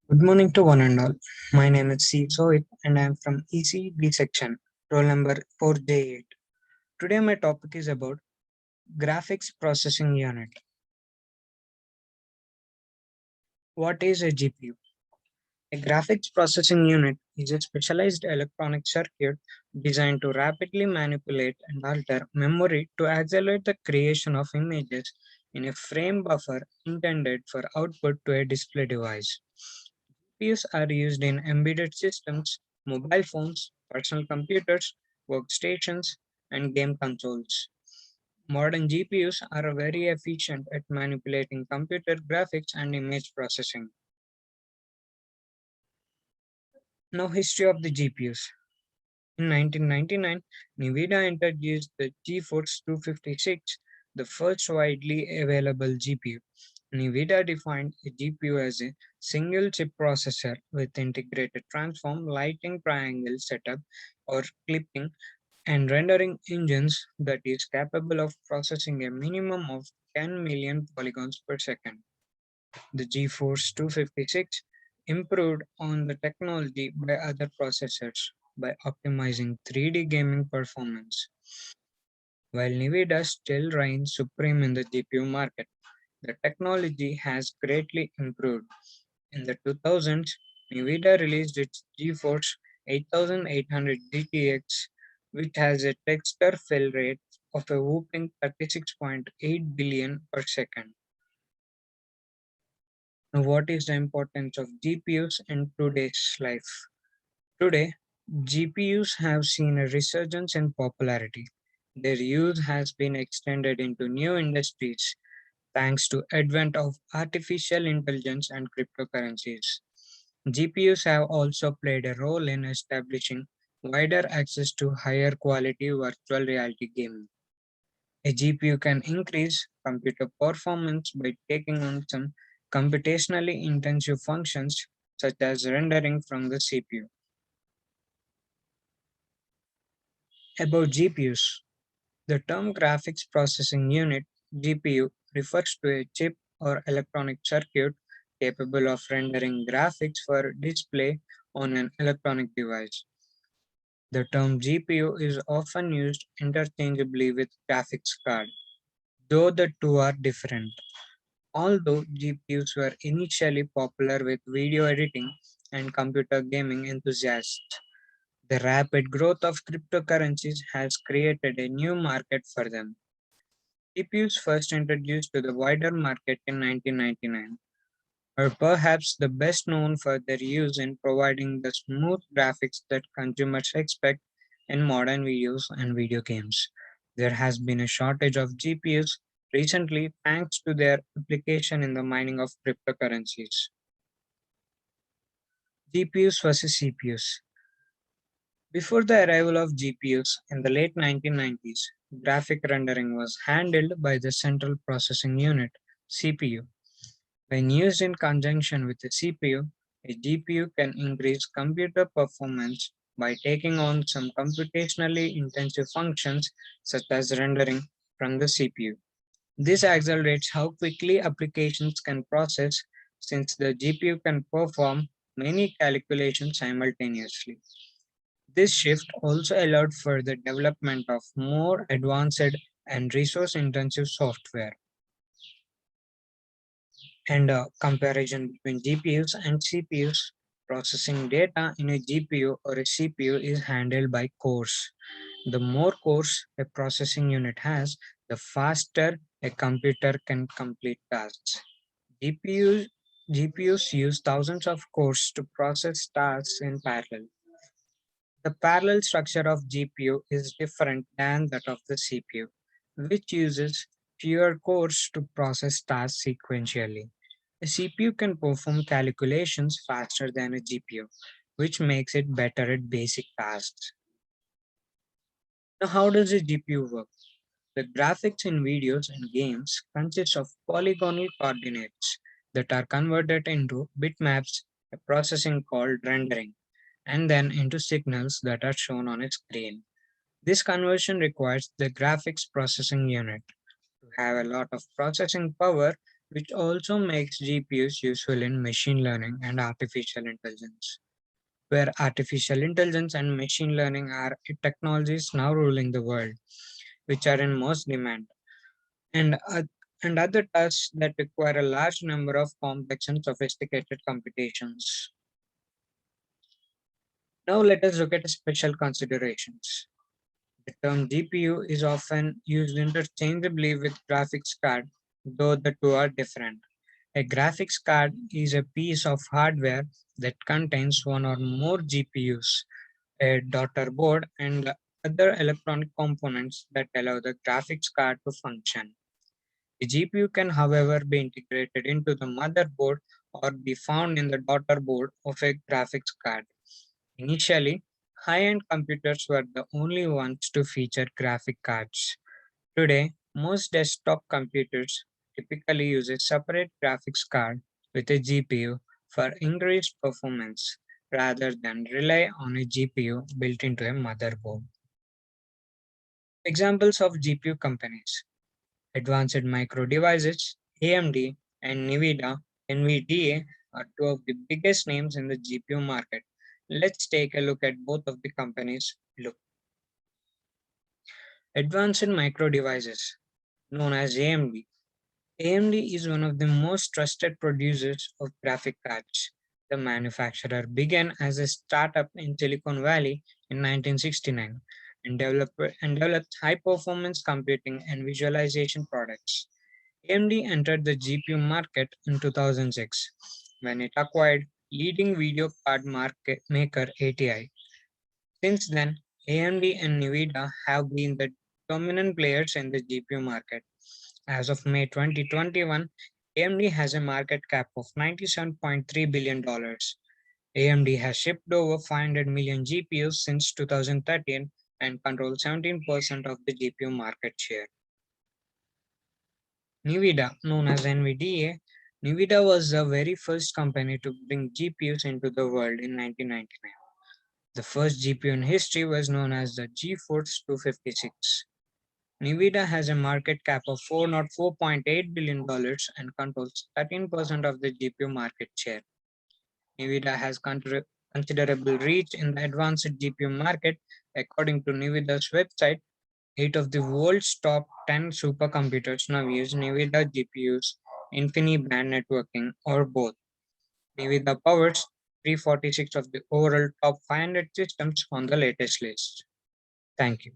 Good morning to one and all. My name is C. Sohit and I am from ECB section, roll number 4J8. Today my topic is about graphics processing unit. What is a GPU? A graphics processing unit is a specialized electronic circuit designed to rapidly manipulate and alter memory to accelerate the creation of images in a frame buffer intended for output to a display device. GPUs are used in embedded systems, mobile phones, personal computers, workstations, and game consoles. Modern GPUs are very efficient at manipulating computer graphics and image processing. Now, history of the GPUs. In 1999, NVIDIA introduced the GeForce 256, the first widely available GPU. NVIDIA defined a GPU as a single chip processor with integrated transform, lighting, triangle setup, or clipping and rendering engines that is capable of processing a minimum of 10 million polygons per second. The GeForce 256 improved on the technology by other processors by optimizing 3D gaming performance. While NVIDIA still reigns supreme in the GPU market, the technology has greatly improved. In the 2000s, NVIDIA released its GeForce 8800 GTX, which has a texture fill rate of a whopping 36.8 billion per second. Now, what is the importance of GPUs in today's life? Today, GPUs have seen a resurgence in popularity. Their use has been extended into new industries thanks to advent of artificial intelligence and cryptocurrencies. GPUs have also played a role in establishing wider access to higher quality virtual reality gaming. A GPU can increase computer performance by taking on some computationally intensive functions such as rendering from the CPU. About GPUs, the term graphics processing unit (GPU) refers to a chip or electronic circuit capable of rendering graphics for display on an electronic device. The term GPU is often used interchangeably with graphics card, though the two are different. Although GPUs were initially popular with video editing and computer gaming enthusiasts, the rapid growth of cryptocurrencies has created a new market for them. GPUs first introduced to the wider market in 1999 are perhaps the best known for their use in providing the smooth graphics that consumers expect in modern videos and video games. There has been a shortage of GPUs recently thanks to their application in the mining of cryptocurrencies. GPUs versus CPUs. Before the arrival of GPUs in the late 1990s, graphic rendering was handled by the Central Processing Unit (CPU). When used in conjunction with a CPU, a GPU can increase computer performance by taking on some computationally intensive functions such as rendering from the CPU. This accelerates how quickly applications can process since the GPU can perform many calculations simultaneously. This shift also allowed for the development of more advanced and resource intensive software and comparison between GPUs and CPUs. Processing data in a GPU or a CPU is handled by cores. The more cores a processing unit has, the faster a computer can complete tasks. GPUs, GPUs use thousands of cores to process tasks in parallel. The parallel structure of GPU is different than that of the CPU, which uses fewer cores to process tasks sequentially. A CPU can perform calculations faster than a GPU, which makes it better at basic tasks. Now, how does a GPU work? The graphics in videos and games consist of polygonal coordinates that are converted into bitmaps, a processing called rendering, and then into signals that are shown on a screen. This conversion requires the graphics processing unit to have a lot of processing power which also makes GPUs useful in machine learning and artificial intelligence, where artificial intelligence and machine learning are technologies now ruling the world, which are in most demand, and, and other tasks that require a large number of complex and sophisticated computations. Now let us look at special considerations. The term GPU is often used interchangeably with graphics card, though the two are different. A graphics card is a piece of hardware that contains one or more GPUs, a daughter board, and other electronic components that allow the graphics card to function. The GPU can, however, be integrated into the motherboard or be found in the daughter board of a graphics card. Initially, high-end computers were the only ones to feature graphic cards. Today, most desktop computers typically use a separate graphics card with a GPU for increased performance rather than rely on a GPU built into a motherboard. Examples of GPU companies: Advanced Micro Devices, AMD, and NVIDIA are two of the biggest names in the GPU market. Let's take a look at both of the companies. Look, Advanced Micro Devices, known as AMD. AMD is one of the most trusted producers of graphic cards. The manufacturer began as a startup in Silicon Valley in 1969 and developed high-performance computing and visualization products. AMD entered the GPU market in 2006 when it acquired leading video card market maker ATI. Since then, AMD and NVIDIA have been the dominant players in the GPU market. As of May 2021, AMD has a market cap of $97.3 billion. AMD has shipped over 500 million GPUs since 2013 and controls 17% of the GPU market share. NVIDIA, known as NVDA, NVIDIA was the very first company to bring GPUs into the world in 1999. The first GPU in history was known as the GeForce 256. NVIDIA has a market cap of $404.8 billion and controls 13% of the GPU market share. NVIDIA has considerable reach in the advanced GPU market. According to NVIDIA's website, 8 of the world's top 10 supercomputers now use NVIDIA GPUs, InfiniBand networking, or both. NVIDIA powers 346 of the overall top 500 systems on the latest list. Thank you.